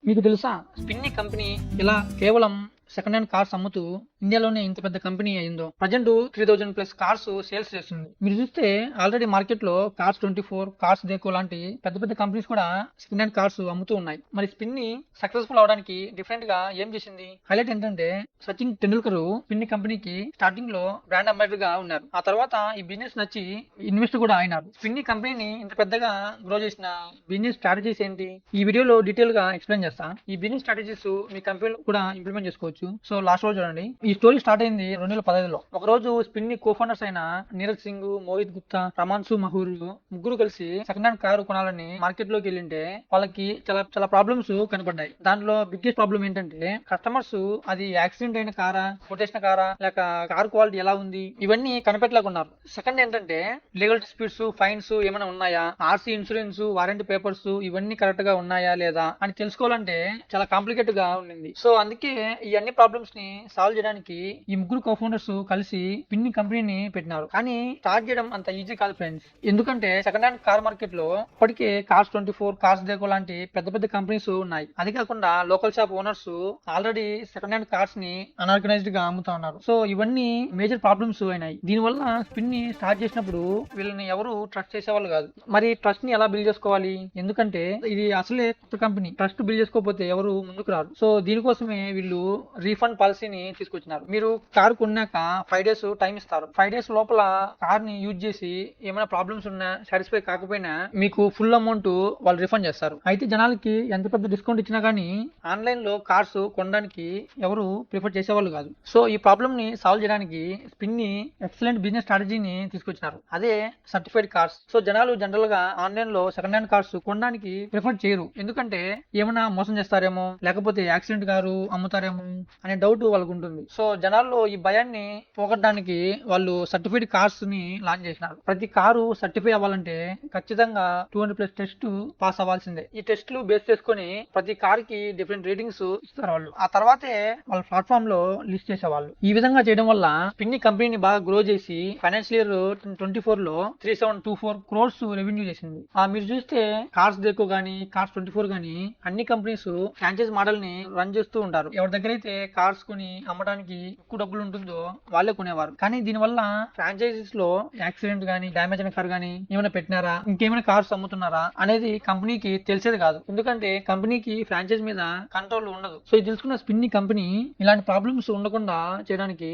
మీకు తెలుసా స్పిన్ని కంపెనీ ఇలా కేవలం సెకండ్ హ్యాండ్ కార్స్ అమ్ముతూ ఇండియాలోనే ఇంత పెద్ద కంపెనీ అయిందో. ప్రజెంట్ 3000+ కార్స్ సేల్స్ చేస్తుంది. మీరు చూస్తే ఆల్రెడీ మార్కెట్ లో Cars24, కార్స్ దేకో లాంటి పెద్ద పెద్ద కంపెనీస్ కూడా సెకండ్ హ్యాండ్ కార్స్ అమ్ముతూ ఉన్నాయి. మరి స్పిన్ని సక్సెస్ఫుల్ అవడానికి డిఫరెంట్ గా ఏం చేసింది? హైలైట్ ఏంటంటే సచిన్ టెండూల్కర్ స్పిన్ని కంపెనీకి స్టార్టింగ్ లో బ్రాండ్ అంబాసిడర్ గా ఉన్నారు. ఆ తర్వాత ఈ బిజినెస్ నచ్చి ఇన్వెస్ట్ కూడా అయినారు. స్పిన్ని కంపెనీని ఇంత పెద్దగా గ్రో చేసిన బిజినెస్ స్ట్రాటజీస్ ఏంటి? ఈ వీడియోలో డీటెయిల్ గా ఎక్స్ప్లెయిన్ చేస్తా. ఈ బిజినెస్ స్ట్రాటజీస్ మీ కంపెనీలో కూడా ఇంప్లిమెంట్ చేసుకోవచ్చు. సో లాస్ట్ రోజు చూడండి. ఈ స్టోరీ స్టార్ట్ అయింది 2015లో. ఒక రోజు స్పిన్ని కో-ఫౌండర్స్ అయిన నీరజ్ సింగ్, మోహిత్ గుప్తా, రమాన్సు మహూర్ ముగ్గురు కలిసి సెకండ్ హ్యాండ్ కారు కొనాలని మార్కెట్ లోకి వెళ్ళింటే వాళ్ళకి చాలా ప్రాబ్లమ్స్ కనపడ్డాయి. దాంట్లో బిగ్గెస్ట్ ప్రాబ్లం ఏంటంటే కస్టమర్స్ అది యాక్సిడెంట్ అయిన కారా, కొట్టేసిన కారా, లేక కార్ క్వాలిటీ ఎలా ఉంది, ఇవన్నీ కనిపెట్టలేకున్నారు. సెకండ్ ఏంటంటే లీగల్ డిస్ప్యూట్స్, ఫైన్స్ ఏమైనా ఉన్నాయా, ఆర్సీ, ఇన్సూరెన్స్, వారంటీ పేపర్స్ ఇవన్నీ కరెక్ట్ గా ఉన్నాయా లేదా అని తెలుసుకోవాలంటే చాలా కాంప్లికేట్ గా ఉండింది. సో అందుకే ఈ అన్ని ప్రాబ్లమ్స్ ని సాల్వ్ చేయడానికి ఈ ముగ్గురు కో-ఫౌండర్స్ కలిసి స్పిన్ని కంపెనీని పెట్టినారు. కానీ స్టార్ట్ చేయడం అంత ఈజీ కాదు ఫ్రెండ్స్. ఎందుకంటే సెకండ్ హ్యాండ్ కార్ మార్కెట్ లో ఇప్పటికే Cars24, కార్స్ దేకో లాంటి పెద్ద పెద్ద కంపెనీస్ ఉన్నాయి. అది కాకుండా local shop owners already second hand cars ని అన్ఆర్గనైజ్డ్ గా అమ్ముతా ఉన్నారు. సో ఇవన్నీ మేజర్ ప్రాబ్లమ్స్ అయినాయి. దీనివల్ల స్పిన్ని స్టార్ట్ చేసినప్పుడు వీళ్ళని ఎవరు ట్రస్ట్ చేసేవాళ్ళు కాదు. మరి ట్రస్ట్ ని ఎలా బిల్డ్ చేసుకోవాలి? ఎందుకంటే ఇది అసలే కొత్త కంపెనీ. ట్రస్ట్ బిల్డ్ చేసుకోకపోతే ఎవరు ముందుకు రారు. సో దీనికోసమే వీళ్ళు రీఫండ్ పాలసీని తీసుకొచ్చినారు. మీరు కార్ కొన్నాక 5 days టైం ఇస్తారు. 5 days లోపల కార్ ని యూజ్ చేసి ఏమైనా ప్రాబ్లమ్స్ ఉన్నా, సాటిస్ఫై కాకపోయినా మీకు ఫుల్ అమౌంట్ వాళ్ళు రిఫండ్ చేస్తారు. అయితే జనాలకి ఎంత పెద్ద డిస్కౌంట్ ఇచ్చినా గానీ ఆన్లైన్ లో కార్స్ కొనడానికి ఎవరు ప్రిఫర్ చేసేవాళ్ళు కాదు. సో ఈ ప్రాబ్లమ్ ని సాల్వ్ చేయడానికి స్పిన్ని ఎక్సలెంట్ బిజినెస్ స్ట్రాటజీని తీసుకొచ్చినారు. అదే సర్టిఫైడ్ కార్స్. సో జనాలు జనరల్ గా ఆన్లైన్ లో సెకండ్ హ్యాండ్ కార్స్ కొనడానికి ప్రిఫర్ చేయరు. ఎందుకంటే ఏమైనా మోసం చేస్తారేమో, లేకపోతే యాక్సిడెంట్ కారు అమ్ముతారేమో అనే డౌట్ వాళ్ళకు ఉంటుంది. సో జనాల్లో ఈ భయాన్ని పోగొట్టడానికి వాళ్ళు సర్టిఫైడ్ కార్స్ ని లాంచ్ చేసినారు. ప్రతి కారు సర్టిఫై అవ్వాలంటే ఖచ్చితంగా 200+ టెస్ట్ పాస్ అవ్వాల్సిందే. ఈ టెస్ట్లు బేస్ చేసుకుని ప్రతి కార్ కి డిఫరెంట్ రేటింగ్స్ ఇస్తారు వాళ్ళు. ఆ తర్వాతే వాళ్ళ ప్లాట్ఫామ్ లో లిస్ట్ చేసేవాళ్ళు. ఈ విధంగా చేయడం వల్ల స్పిన్ని కంపెనీని బాగా గ్రో చేసి ఫైనాన్షియల్ ఇయర్ 2024 లో 3724 crores రెవెన్యూ చేసింది. మీరు చూస్తే కార్స్ దేకో గానీ, Cars24 గానీ అన్ని కంపెనీస్ ఫ్రాంచైజ్ మోడల్ ని రన్ చేస్తూ ఉంటారు. ఎవరి దగ్గర అయితే కార్స్ కొని అమ్మడానికి ఎక్కువ డబ్బులు ఉంటుందో వాళ్ళే కొనేవారు. కానీ దీనివల్ల ఫ్రాంచైజీస్ లో యాక్సిడెంట్ గానీ, డ్యామేజ్ అయిన కార్ గానీ ఏమైనా పెట్టినారా, ఇంకేమైనా కార్స్ అమ్ముతున్నారా అనేది కంపెనీకి తెలిసేది కాదు. ఎందుకంటే కంపెనీకి ఫ్రాంచైజ్ మీద కంట్రోల్ ఉండదు. సో ఇది తెలుసుకున్న స్పిన్ని కంపెనీ ఇలాంటి ప్రాబ్లమ్స్ ఉండకుండా చేయడానికి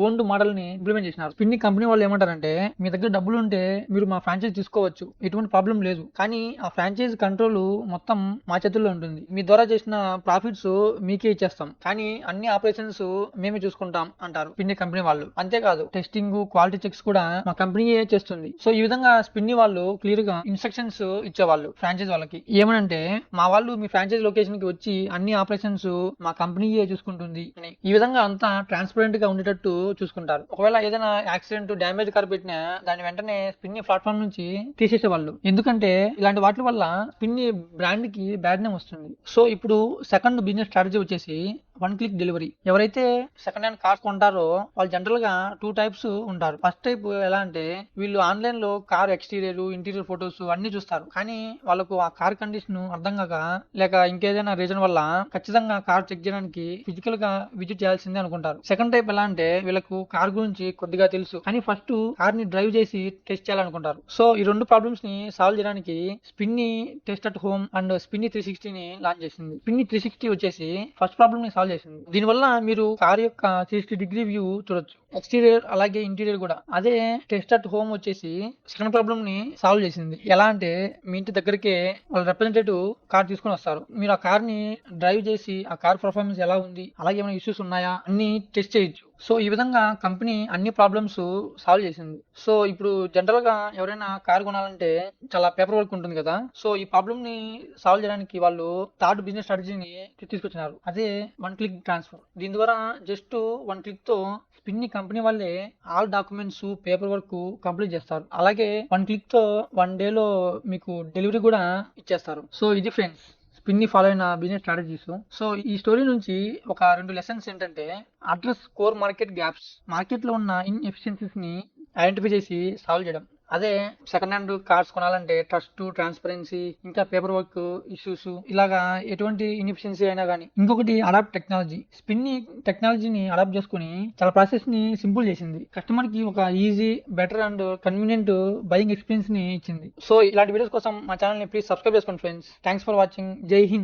ఓన్డ్ మోడల్ ని ఇంప్లిమెంట్ చేసినారు. స్పిన్ని కంపెనీ వాళ్ళు ఏమంటారంటే, మీ దగ్గర డబ్బులు ఉంటే మీరు మా ఫ్రాంచైజ్ తీసుకోవచ్చు, ఎటువంటి ప్రాబ్లం లేదు. కానీ ఆ ఫ్రాంచైజ్ కంట్రోల్ మొత్తం మా చేతుల్లో ఉంటుంది. మీ ద్వారా చేసిన ప్రాఫిట్స్ మీకే ఇచ్చేస్తాం, కానీ అన్ని ఆపరేషన్స్ మేమే చూసుకుంటాం అంటారు స్పిన్ని కంపెనీ వాళ్ళు. అంతేకాదు టెస్టింగ్, క్వాలిటీ చెక్స్ కూడా మా కంపెనీయే చేస్తుంది. సో ఈ విధంగా స్పిన్ని వాళ్ళు క్లియర్ గా ఇన్స్ట్రక్షన్స్ ఇచ్చేవాళ్ళు ఫ్రాంచైజ్ వాళ్ళకి. ఏమనంటే, మా వాళ్ళు మీ ఫ్రాంచైజ్ లొకేషన్ కి వచ్చి అన్ని ఆపరేషన్స్ మా కంపెనీయే చూసుకుంటుంది అని. ఈ విధంగా అంతా ట్రాన్స్పరెంట్ గా ఉండేటట్టు చూసుకుంటారు. ఒకవేళ ఏదైనా యాక్సిడెంట్, డ్యామేజ్ కార్ పెట్టినా దాని వెంటనే స్పిన్ని ప్లాట్ఫామ్ నుంచి తీసేసేవాళ్ళు. ఎందుకంటే ఇలాంటి వాటి వల్ల స్పిన్ని బ్రాండ్ కి బ్యాడ్ నేమ్ వస్తుంది. సో ఇప్పుడు సెకండ్ బిజినెస్ స్ట్రాటజీ వచ్చేసి వన్ క్లిక్ డెలివరీ. ఎవరైతే సెకండ్ హ్యాండ్ కార్స్ కొంటారో వాళ్ళు జనరల్ గా 2 types ఉంటారు. ఫస్ట్ టైప్ ఎలా అంటే, వీళ్ళు ఆన్లైన్ లో కార్ ఎక్స్టీరియర్, ఇంటీరియర్ ఫొటోస్ అన్ని చూస్తారు. కానీ వాళ్ళకు ఆ కార్ కండిషన్ అర్థం కాక, లేక ఇంకేదైనా రీజన్ వల్ల ఖచ్చితంగా కార్ చెక్ చేయడానికి ఫిజికల్ గా విజిట్ చేయాల్సిందే అనుకుంటారు. సెకండ్ టైప్ ఎలా అంటే, వీళ్ళకు కార్ గురించి కొద్దిగా తెలుసు కానీ ఫస్ట్ కార్ ని డ్రైవ్ చేసి టెస్ట్ చేయాలనుకుంటారు. సో ఈ రెండు ప్రాబ్లమ్స్ ని సాల్వ్ చేయడానికి స్పిన్ని టెస్ట్ అట్ హోమ్ అండ్ స్పిన్ని 360 ని లాంచ్ చేసింది. స్పిన్ని 360 వచ్చేసి ఫస్ట్ ప్రాబ్లమ్ ని సాల్వ్ చేసింది. దీనివల్ల మీరు కార్ యొక్క 360-degree వ్యూ చూడొచ్చు, ఎక్స్టీరియర్ అలాగే ఇంటీరియర్ కూడా. అదే టెస్ట్ అట్ హోమ్ వచ్చేసి సెకండ్ ప్రాబ్లమ్ ని సాల్వ్ చేసింది. ఎలా అంటే, మీ ఇంటి దగ్గరికే వాళ్ళ రిప్రజెంటేటివ్ కార్ తీసుకుని వస్తారు. మీరు ఆ కార్ ని డ్రైవ్ చేసి ఆ కార్ పర్ఫార్మెన్స్ ఎలా ఉంది, అలాగే ఏమైనా ఇష్యూస్ ఉన్నాయా అన్ని టెస్ట్ చేయొచ్చు. సో ఈ విధంగా కంపెనీ అన్ని ప్రాబ్లమ్స్ సాల్వ్ చేసింది. సో ఇప్పుడు జనరల్ గా ఎవరైనా కార్ కొనాలంటే చాలా పేపర్ వర్క్ ఉంటుంది కదా. సో ఈ ప్రాబ్లమ్ ని సాల్వ్ చేయడానికి వాళ్ళు థర్డ్ బిజినెస్ స్ట్రాటజీని తీసుకొచ్చినారు. అదే వన్ క్లిక్ ట్రాన్స్ఫర్. దీని ద్వారా జస్ట్ 1 click తో స్పిన్ని కంపెనీ వాళ్ళే all documents, paper work complete చేస్తారు. అలాగే 1 click తో 1 day లో మీకు డెలివరీ కూడా ఇచ్చేస్తారు. సో ఇది ఫ్రెండ్స్ స్పిన్ని ఫాలో అయిన బిజినెస్ స్ట్రాటజీస్. సో ఈ స్టోరీ నుంచి ఒక 2 లెసన్స్ ఏంటంటే, address core market gaps, market లో ఉన్న ఇన్ఎఫిషియన్సీస్ ని ఐడెంటిఫై చేసి సాల్వ్ చేయడం. అదే సెకండ్ హ్యాండ్ కార్స్ కొనాలంటే ట్రస్ట్, ట్రాన్స్పరెన్సీ, ఇంకా పేపర్ వర్క్ ఇష్యూస్, ఇలాగా ఎటువంటి ఇన్ఎఫిషియన్సీ అయినా కానీ. ఇంకొకటి అడాప్ట్ టెక్నాలజీ. స్పిన్ని టెక్నాలజీని అడాప్ట్ చేసుకుని చాలా ప్రాసెస్ ని సింపుల్ చేసింది. కస్టమర్ కి ఒక easy, better and convenient buying experience ని ఇచ్చింది. సో ఇలాంటి వీడియోస్ కోసం మా ఛానల్ ని ప్లీజ్ సబ్స్క్రైబ్ చేసుకోండి ఫ్రెండ్స్. Thanks for watching. జై హింద్.